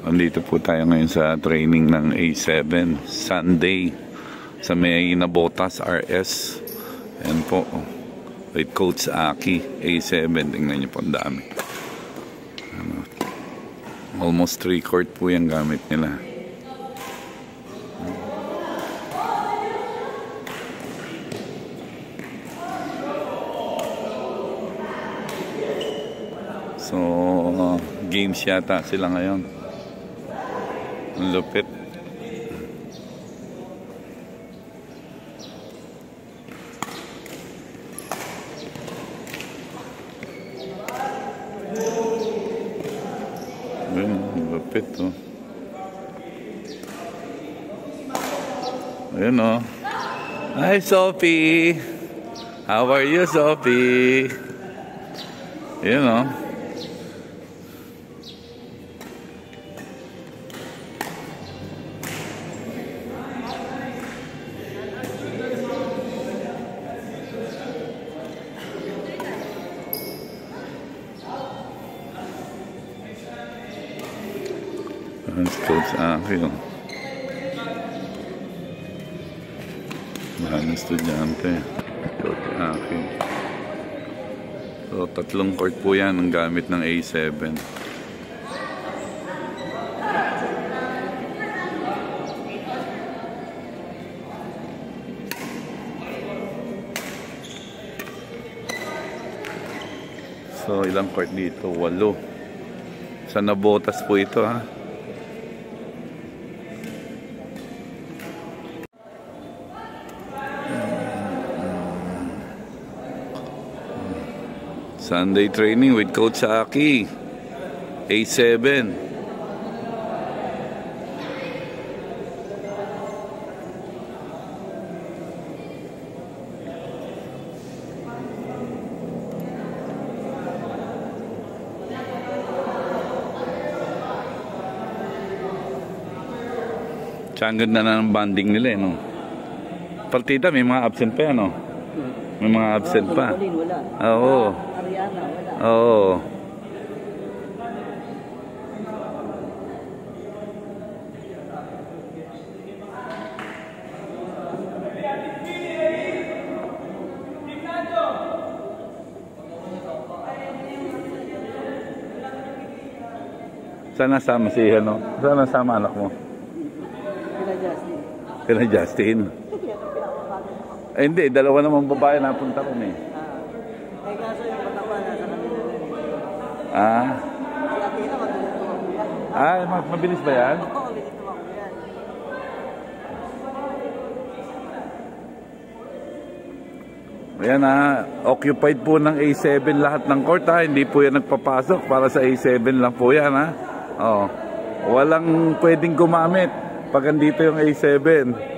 Andito po tayo ngayon sa training ng A7 Sunday sa may Nabotas RS. Ayan po, with Coach Aki. A7, tingnan niyo po, ang dami. Almost 3 court po yung gamit nila. So, games yata sila ngayon. Ang lupit. Ang lupit, oh. Ayun, oh. Hi, Sophie. How are you, Sophie? Ayun, oh. Coach Aki, oh. Maraming estudyante. Coach Aki. So, 3 court po yan ang gamit ng A7. So, ilang court dito? 8. Sa Nabotas po ito, ha? Sunday training with Coach Aki. A7. Ang ganda na ng banding nila, eh, no? Partita, may mga absent pa yan, no? May mga absent pa. Oo. Oo. Saan nasama si ano? Saan nasama anak mo? Kina Justin. Eh, hindi, dalawa namang babae napunta ko, eh. Kaso yung patawa na sa kanila. Mabilis ba yan? Oo, mabilis tumakbo yan. Ayan, occupied po ng A7 lahat ng court, ha. Hindi po yan nagpapasok, para sa A7 lang po yan, ha. Oh. Walang pwedeng gumamit pag andito yung A7.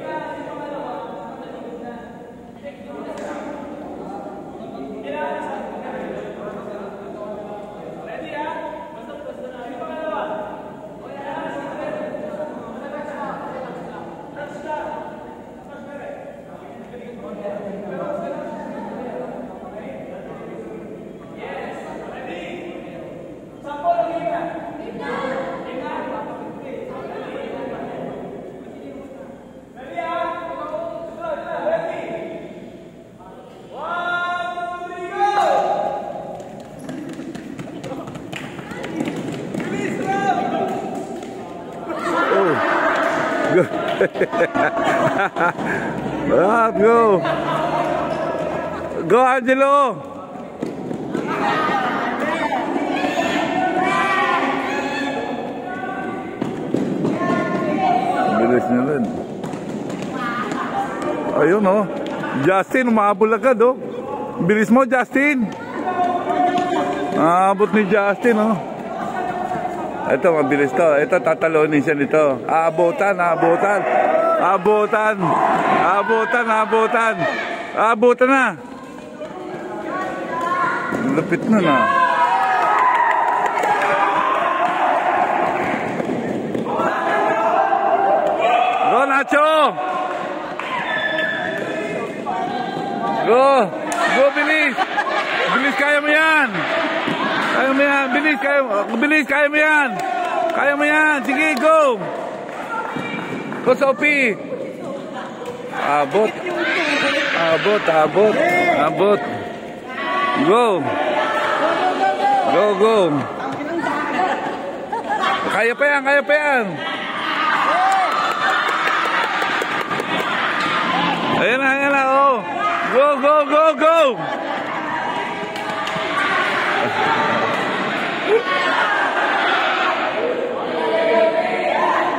Go! Go, Angelo! Bilis niya rin. Ayun, oh. Justin, umahabol agad, oh. Bilis mo, Justin. Abot ni Justin, oh. Ito, mabilis to. Ito, tatalonin siya nito. Abutan. Abutan na. Lapit na na. Go, Nacho! Go! Go, bilis! Bilis, kaya mo yan! Kaya mo yan! Bilis, kaya mo yan! Kaya mo yan. Sige, go. Go, Sophie. Abot. Abot, abot. Abot. Go. Go, go. Kaya pa yan, kaya pa yan. Ayan na, oh. Go, go, go, go.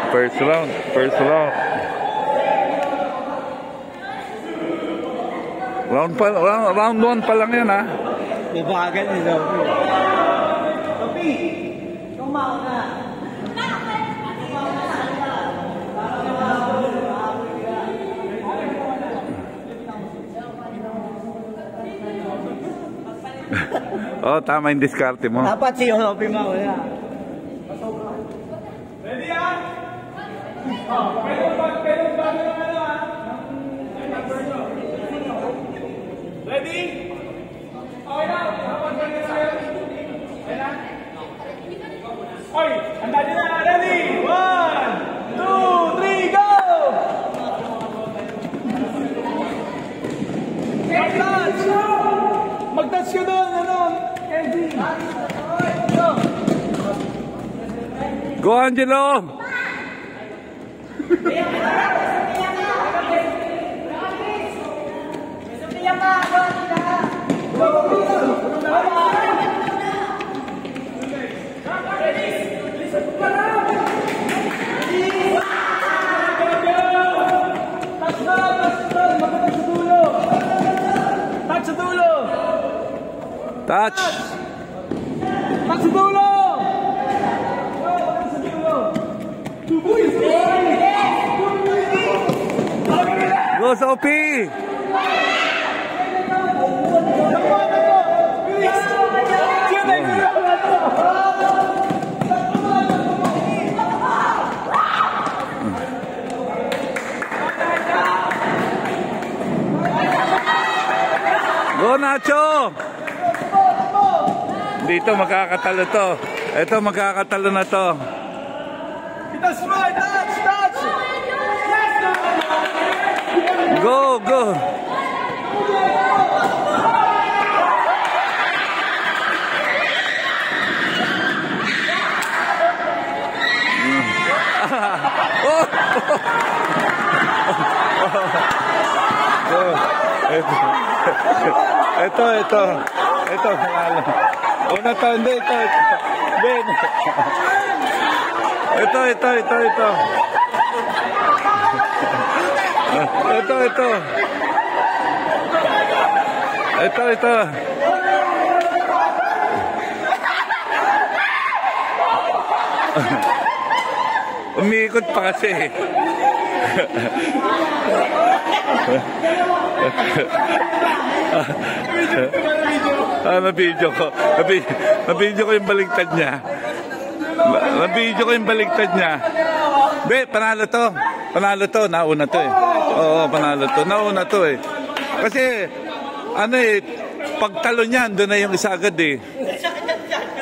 First round, first round. Round 1 pa lang yan, ha? Mabagal ni Sophie. Sophie! Tumaw na! Oh, tama yung diskarte mo. Dapat si Sophie mauna. Ready, ah? Ready? Okay na. Oy, handa nyo na. Ready? 1, 2, 3, go! Mag-touch! Mag-touch ka doon, ano? Eddie! Go, Angelo! Touch! Touch sa dulo! Go, Sophie! Go, Nacho! Dito makakatalo to. Ito makakatalo na to. Touch mo! Touch! Touch! Go, go! Ito. Ito, panalo. Una to, hindi, ito. Hindi. Ito. Ito. Umiikot pa kasi. Na-video ko yung baligtad niya. Be, panalo to. Nauna to eh. Oo, panalo to. Nauna to eh. Kasi, pagtalo niyan, doon na yung isa agad eh.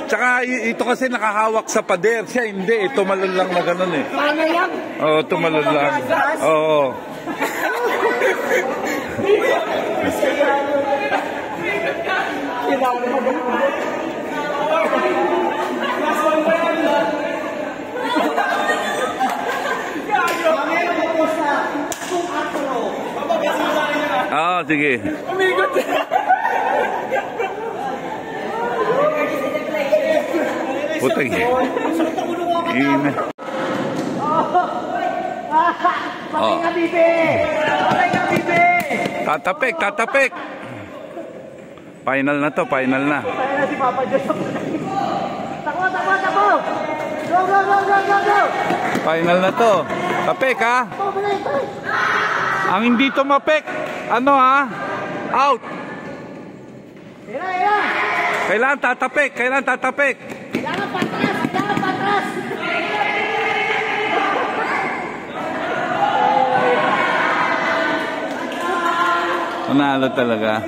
Tsaka ito kasi nakahawak sa pader. Siya hindi, tumalon lang na gano'n eh. Paano yan? Oo, tumalon lang. Oo. Ah, sige. Putang. Ina. Patay nga, bibi! Tatapik. Final na to, final na. Patay na si Papa Diyos. Takbo! Go! Final na to. Tapik ha? Ang hindi tumapik, ano ha? Out. Ira! Kailangan tatapik. Kailangan patras! Panalo talaga.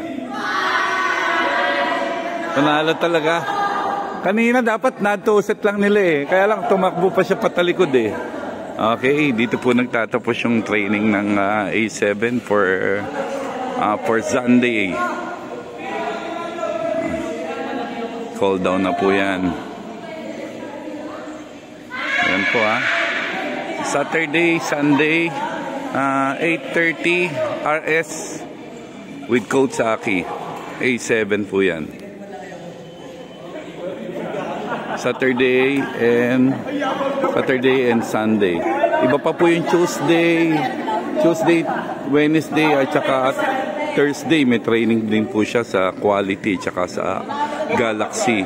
Kanina dapat na-2set lang nila eh. Kaya lang tumakbo pa siya patalikod eh. Okay, dito po nagtatapos yung training ng A7 for Sunday. Call down na po yan. Ayan po Saturday, Sunday, 8:30 RS with Coach Aki. A7 po yan. Saturday and Sunday. Iba pa po yung Tuesday, Wednesday at saka Thursday. May training din po siya sa Quality at saka sa Galaxy.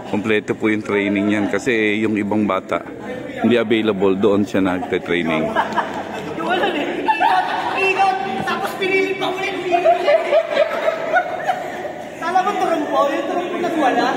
Kompleto po yung training yan kasi yung ibang bata hindi available, doon siya nagte-training. Ikot, tapos pinili pa ulit. Kala mo turun po, yung turun po nagwala.